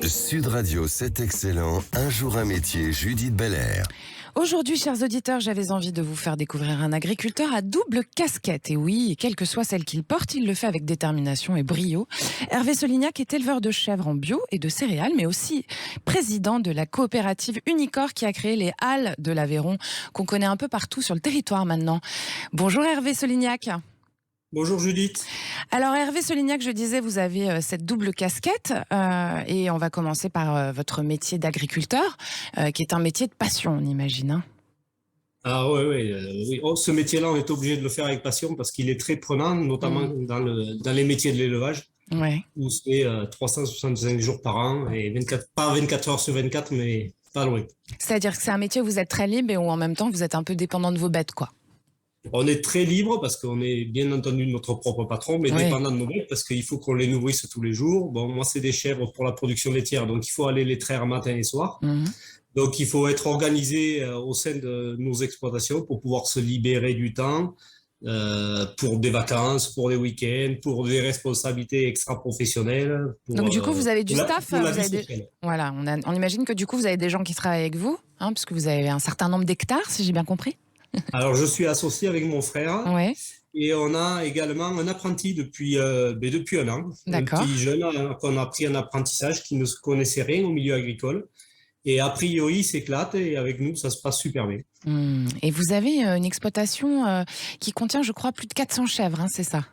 Sud Radio, c'est excellent. Un jour un métier, Judith Belair. Aujourd'hui, chers auditeurs, j'avais envie de vous faire découvrir un agriculteur à double casquette. Et oui, quelle que soit celle qu'il porte, il le fait avec détermination et brio. Hervé Solignac est éleveur de chèvres en bio et de céréales, mais aussi président de la coopérative Unicor qui a créé les Halles de l'Aveyron, qu'on connaît un peu partout sur le territoire maintenant. Bonjour Hervé Solignac. Bonjour Judith. Alors Hervé Solignac, je disais, vous avez cette double casquette et on va commencer par votre métier d'agriculteur, qui est un métier de passion, on imagine. Hein. Ah oui. Oh, ce métier-là, on est obligé de le faire avec passion parce qu'il est très prenant, notamment dans les métiers de l'élevage, où c'est 365 jours par an et pas 24 heures sur 24, mais pas loin. C'est-à-dire que c'est un métier où vous êtes très libre et où en même temps vous êtes un peu dépendant de vos bêtes, quoi. On est très libre parce qu'on est bien entendu notre propre patron, mais dépendant de nos bêtes parce qu'il faut qu'on les nourrisse tous les jours. Bon, moi, c'est des chèvres pour la production laitière, donc il faut aller les traire matin et soir. Donc, il faut être organisé au sein de nos exploitations pour pouvoir se libérer du temps pour des vacances, pour des week-ends, pour des responsabilités extra-professionnelles. Donc, du coup, vous avez du staff. Voilà, on imagine que du coup, vous avez des gens qui travaillent avec vous, hein, parce que vous avez un certain nombre d'hectares, si j'ai bien compris. Alors, je suis associé avec mon frère et on a également un apprenti depuis un an. D'accord. Un petit jeune qu'on a pris en apprentissage qui ne connaissait rien au milieu agricole. Et a priori, il s'éclate et avec nous, ça se passe super bien. Et vous avez une exploitation qui contient, je crois, plus de 400 chèvres, hein, c'est ça?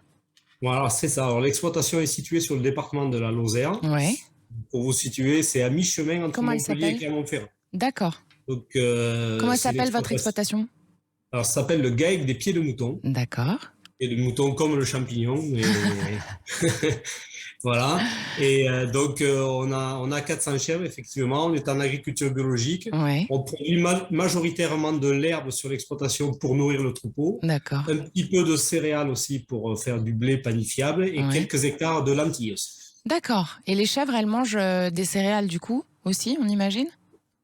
Voilà, c'est ça. Alors, l'exploitation est située sur le département de la Lozère. Pour vous situer, c'est à mi-chemin entre Montpellier et Clermont-Ferrand. D'accord. Donc, comment elle s'appelle, votre exploitation? Alors, ça s'appelle le GAEC des pieds de mouton. D'accord. Et de mouton comme le champignon. Voilà. Et donc, on a 400 chèvres, effectivement. On est en agriculture biologique. On produit majoritairement de l'herbe sur l'exploitation pour nourrir le troupeau. D'accord. Un petit peu de céréales aussi pour faire du blé panifiable et quelques hectares de lentilles aussi. D'accord. Et les chèvres, elles mangent des céréales du coup aussi, on imagine?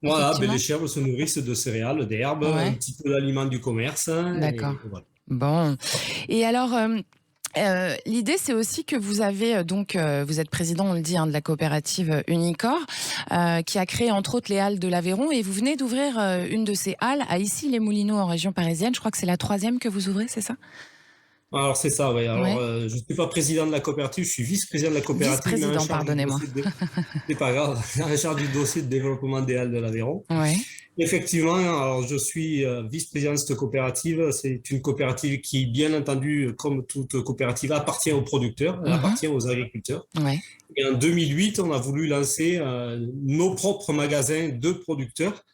Voilà, les chèvres se nourrissent de céréales, d'herbes, un petit peu d'aliments du commerce. D'accord. Voilà. Bon. Et alors, l'idée, c'est aussi que vous avez, vous êtes président, on le dit, hein, de la coopérative Unicor, qui a créé entre autres les Halles de l'Aveyron. Et vous venez d'ouvrir une de ces halles à Issy-les-Moulineaux en région parisienne. Je crois que c'est la 3e que vous ouvrez, c'est ça? Alors, c'est ça, oui. Alors, je ne suis pas président de la coopérative, je suis vice-président de la coopérative. Vice-président, pardonnez-moi. C'est pas grave, en charge du dossier de développement des Halles de l'Aveyron. Effectivement, alors je suis vice-président de cette coopérative. C'est une coopérative qui, bien entendu, comme toute coopérative, appartient aux producteurs, elle appartient aux agriculteurs. Et en 2008, on a voulu lancer nos propres magasins de producteurs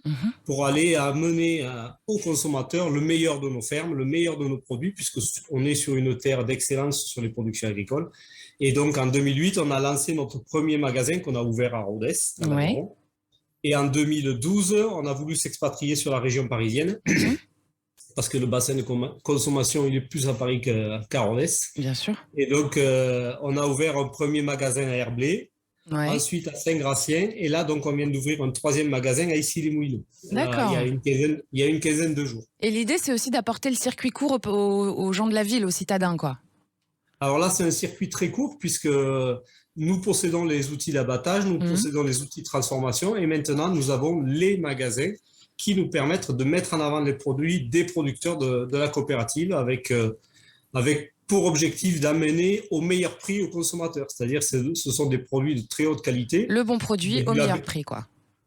pour aller amener aux consommateurs le meilleur de nos fermes, le meilleur de nos produits, puisqu'on est sur une terre d'excellence sur les productions agricoles. Et donc, en 2008, on a lancé notre premier magasin qu'on a ouvert à Rodez, à l'Aveyron. Et en 2012, on a voulu s'expatrier sur la région parisienne parce que le bassin de consommation, il est plus à Paris qu'à Rodez. Bien sûr. Et donc, on a ouvert un premier magasin à Herblay, ensuite à Saint-Gratien, et là, donc, on vient d'ouvrir un 3e magasin à Issy-les-Moulineaux. D'accord. Il y a une quinzaine de jours. Et l'idée, c'est aussi d'apporter le circuit court aux gens de la ville, aux citadins, quoi. Alors là, c'est un circuit très court puisque nous possédons les outils d'abattage, nous possédons les outils de transformation et maintenant, nous avons les magasins qui nous permettent de mettre en avant les produits des producteurs de la coopérative avec pour objectif d'amener au meilleur prix aux consommateurs. C'est-à-dire ce sont des produits de très haute qualité. Le bon produit au meilleur prix, quoi.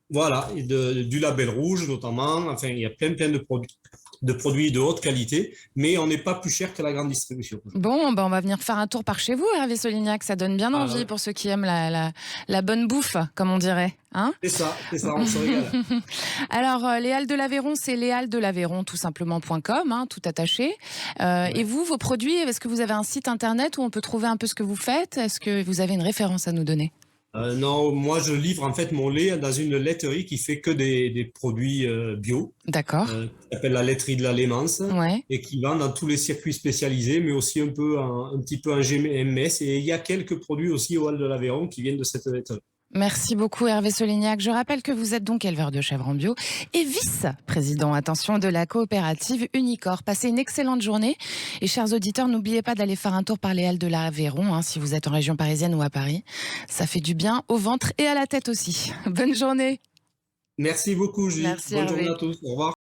Voilà, et du label rouge notamment. Enfin, il y a plein de produits de haute qualité, mais on n'est pas plus cher que la grande distribution. Bon, on va venir faire un tour par chez vous, Hervé Solignac. Ça donne bien envie pour ceux qui aiment la bonne bouffe, comme on dirait. Hein, c'est ça, on se régale. Alors, les Halles de l'Aveyron, c'est leshalles-de-l'Aveyron, tout simplement.com, hein, tout attaché. Et vous, vos produits, est-ce que vous avez un site internet où on peut trouver un peu ce que vous faites? Est-ce que vous avez une référence à nous donner? Non, moi je livre en fait mon lait dans une laiterie qui fait que des produits bio. D'accord. Qui s'appelle la laiterie de la Lémence et qui vend dans tous les circuits spécialisés, mais aussi un petit peu en GMS. Et il y a quelques produits aussi au Halles de l'Aveyron qui viennent de cette laiterie. Merci beaucoup Hervé Solignac. Je rappelle que vous êtes donc éleveur de chèvres en bio et vice-président, attention, de la coopérative Unicor. Passez une excellente journée et chers auditeurs, n'oubliez pas d'aller faire un tour par les halles de l'Aveyron, si vous êtes en région parisienne ou à Paris. Ça fait du bien au ventre et à la tête aussi. Bonne journée. Merci beaucoup, Julie. Merci Bonne Hervé. journée à tous. Au revoir.